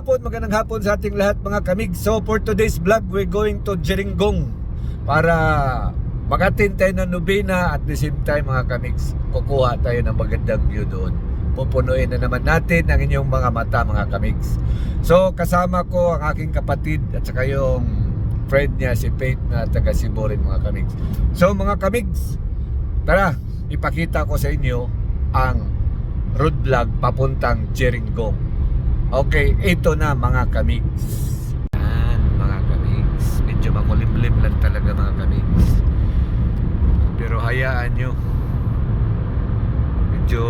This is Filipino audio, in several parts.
magandang hapon sa ating lahat mga kamig. So for today's vlog, we're going to Jeringong para mag-attend tayo ng nobena at the same time mga kamigs, kukuha tayo ng magandang view doon. Pupunuin na naman natin ang inyong mga mata mga kamigs. So kasama ko ang aking kapatid at saka yung friend niya si Faith na taga Cebu rin mga kamigs. So mga kamigs, tara, ipakita ko sa inyo ang road vlog papuntang Jeringong. Okay, ito na mga kamigs. Yan mga kamigs. Medyo makulimlim lang talaga mga kamigs. Pero hayaan nyo. Medyo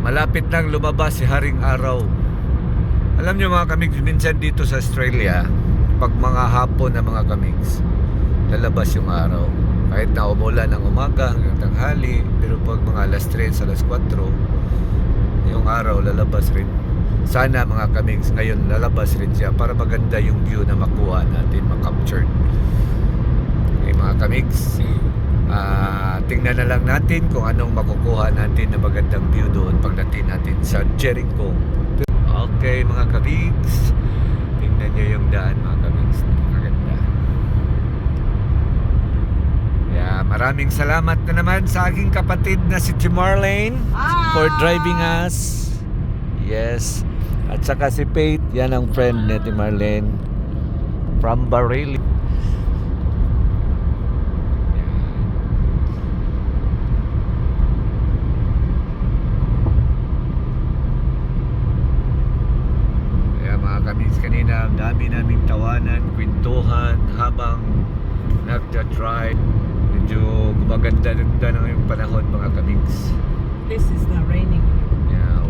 malapit nang lumabas si Haring Araw. Alam nyo mga kamigs, minsan dito sa Australia, pag mga hapon na mga kamigs, lalabas yung araw. Kahit na umulan ng umaga hanggang tanghali, pero pag mga alas 3, alas 4, yung araw lalabas rin. Sana mga kamigs ngayon lalabas rin siya para maganda yung view na makuha natin, makaptured. Okay mga kamigs, tingnan na lang natin kung anong makukuha natin na magandang view doon pagdating natin sa Jeringong. Okay mga kamigs, tingnan nyo yung daan mga kamigs, maganda. Yeah, maraming salamat na naman sa aking kapatid na si Marlene for driving us. Yes. At saka si Faith, yan ang friend ni Marlene from Bareilles. Kaya mga kamigs, kanina ang dami naming tawanan, kwentuhan habang nagda-drive. Medyo gumaganda-ganda na yung panahon mga kamigs. This is not raining.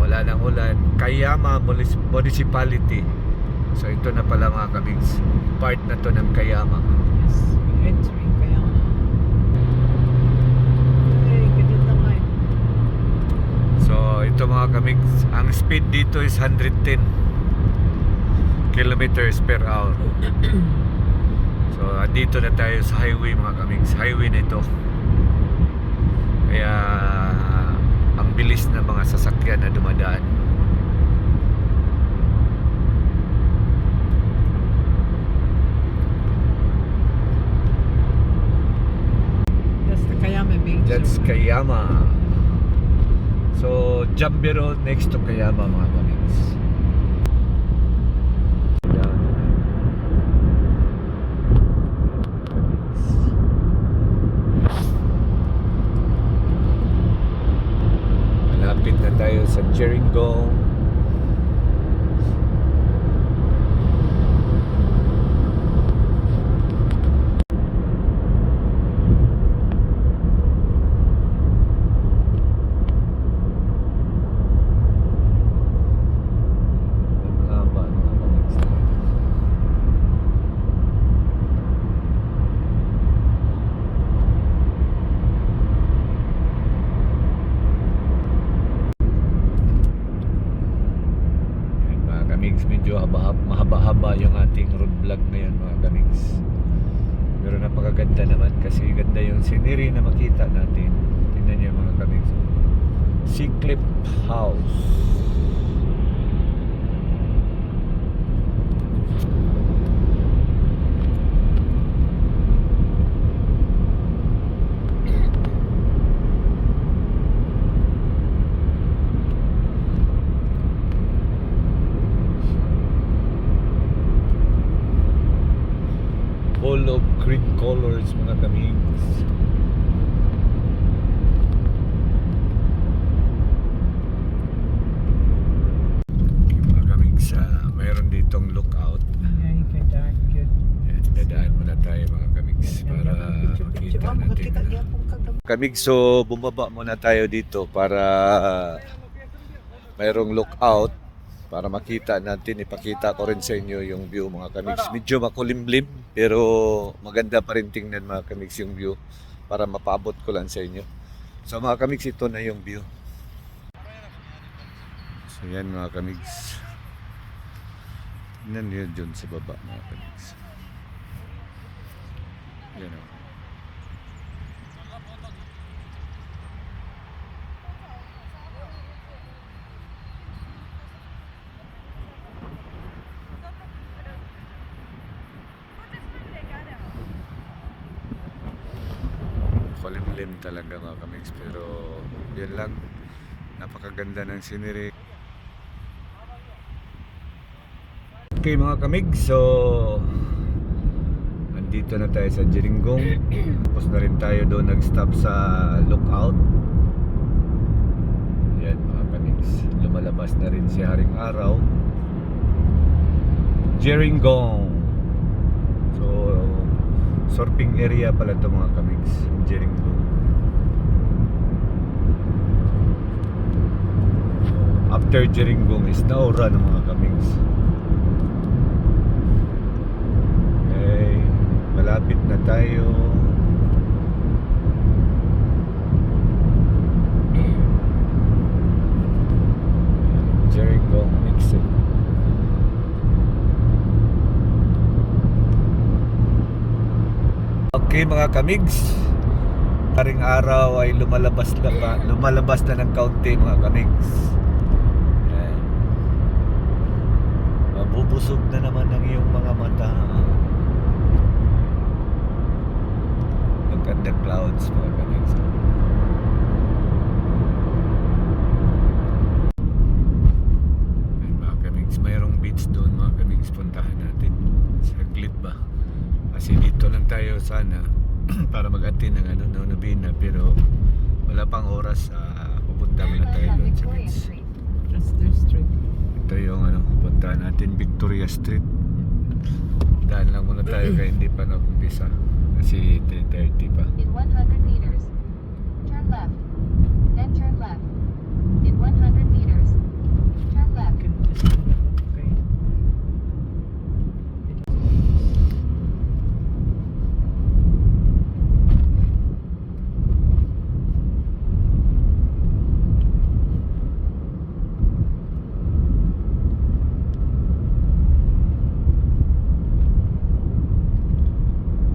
Wala nang ulan. Kayama Municipality. So ito na pala mga kamigs, part na to ng Kayama. Yes, we're entering Kayama. Hey, ganda naman. So ito mga kamigs, ang speed dito is 110 kilometers per hour. So dito na tayo sa highway mga kamigs. Highway na ito. Kaya ang bilis ng mga sasakyan na dumadaan. That's the Kayama Beach. That's Kayama. So Jambi Road next to Kayama mga kamigs. Malapit na tayo sa Jeringong. Medyo mahaba-haba yung ating road vlog ngayon mga kamigs. Pero napakaganda naman kasi ganda yung scenery na makita natin. Tingnan niyo mga kamigs. Seacliff House. Full of green colors mga kamigs. Mga kamigs, mayroon ditong lookout. Yeah, you can dark good. Dadaan muna tayo mga kamigs para makita natin. Kamigs, so bumaba muna tayo dito para mayroong lookout para makita natin, ipakita ko rin sa inyo yung view mga kamigs. Medyo makulimlim pero maganda pa rin tingnan mga kamigs yung view para mapabot ko lang sa inyo. So mga kamigs, ito na yung view. So yan mga kamigs. Tingnan nyo dyan sa baba mga kamigs. Yan o. malimlim talaga mga kamigs, pero yun lang, napakaganda ng scenery. Okay mga kamigs, so nandito na tayo sa Jiringgong. Tapos na rin tayo doon, nag-stop sa Lookout. Yan mga kamigs, lumalabas na rin si Haring Araw. Jiringgong. So surfing area pala ito mga kamigs, Jiringgong. After Jiringgong is Naura ng mga kamigs. Okay, malapit na tayo. Jiringgong exit. Okay mga kamigs, Haring Araw ay lumalabas na ng kaunti mga kamigs. Ayan. Mabubusog na naman ang iyong mga mata. Look at the clouds mga kamigs. Ayan, mga kamigs, mayroong beach doon mga kamigs, puntahan natin. Saglit ba? Kasi dito lang tayo sana para mag-attend ng Nobina, pero wala pang oras, pupunta muna tayo doon sa beach. That's their street. Ito yung puntahan natin, Victoria Street. Daan lang muna tayo kaya hindi pa nag-umpisa kasi 3:30 pa. In 100 meters, turn left. Then turn left. In 100 meters, turn left. Can just okay.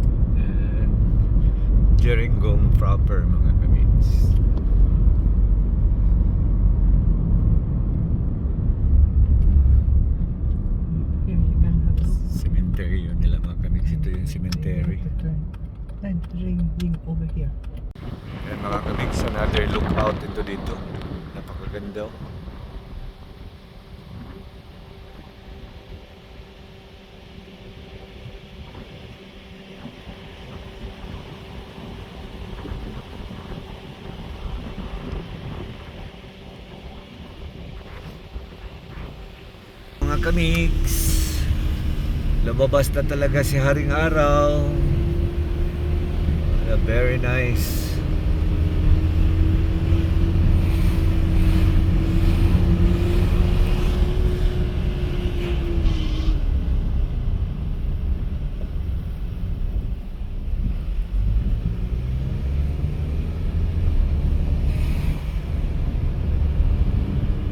And Jiringgong proper mga kamigs. Here you can have a look. Cemetery yun nila mga kamigs. Ito yung cemetery. Then ring over here. Ayan mga kamigs, another lookout ito dito. Napakaganda. Mga kamigs, lumabas na talaga si Haring Araw. Very nice.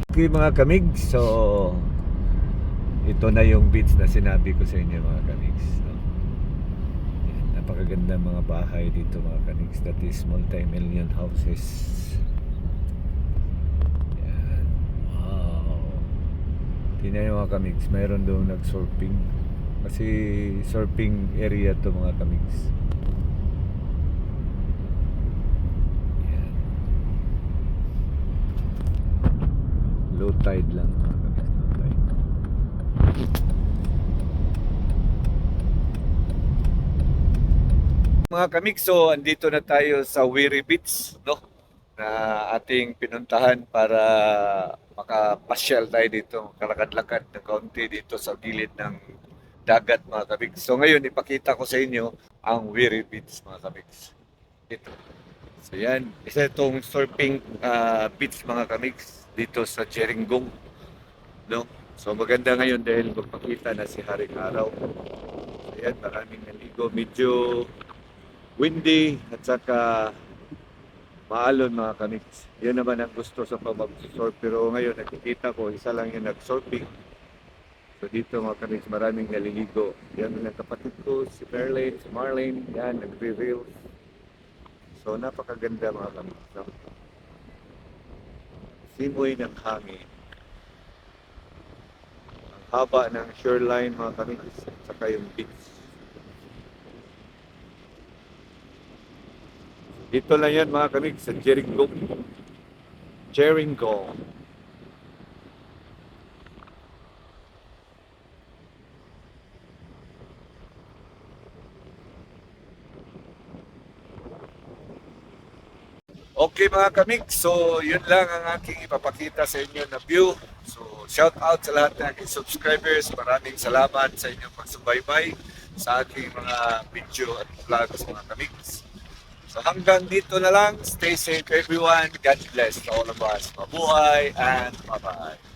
Okay mga kamigs, so ito na yung beach na sinabi ko sa inyo mga kamigs, no? Yan, napakaganda mga bahay dito mga kamigs. That is multi-million houses. Yan. Wow. Tingnan nyo mga kamigs, mayroon doon nag-surfing. Kasi surfing area to mga kamigs. Yan. Low tide lang mga kamigs. Low tide. Mga kamigs, so andito na tayo sa Wiri Beach, no? Na ating pinuntahan para makapasyal tayo dito, kalakad-lakad ng kaunti dito sa gilid ng dagat mga kamigs. So ngayon ipakita ko sa inyo ang Wiri Beach mga kamigs. Ito. So yan, isa itong surfing beach mga kamigs dito sa Jiringgong, no? So maganda ngayon dahil magpakita na si Haring Araw. So yan, maraming naligo, medyo windy at saka maalon mga kamigs. Yan naman ang gusto sa pamag-surf, pero ngayon nakikita ko isa lang yung nag-surfing. So dito mga kamigs, maraming naliligo. Yan ang kapatid ko, si Perlane, si Marlene, yan, nagre-reels. So napakaganda mga kamigs, no? Simoy ng hangin. Ang haba ng shoreline mga kamigs, at saka yung beach. Dito lang yan mga kamig sa Jericho. Jericho. Okay mga kamig, so yun lang ang aking ipapakita sa inyo na view. So shout out sa lahat ng aking subscribers. Maraming salamat sa inyong pagsubaybay sa aking mga video at vlogs mga kamigs. So hanggang dito na lang. Stay safe everyone. God bless to all of us. Mabuhay and bye-bye.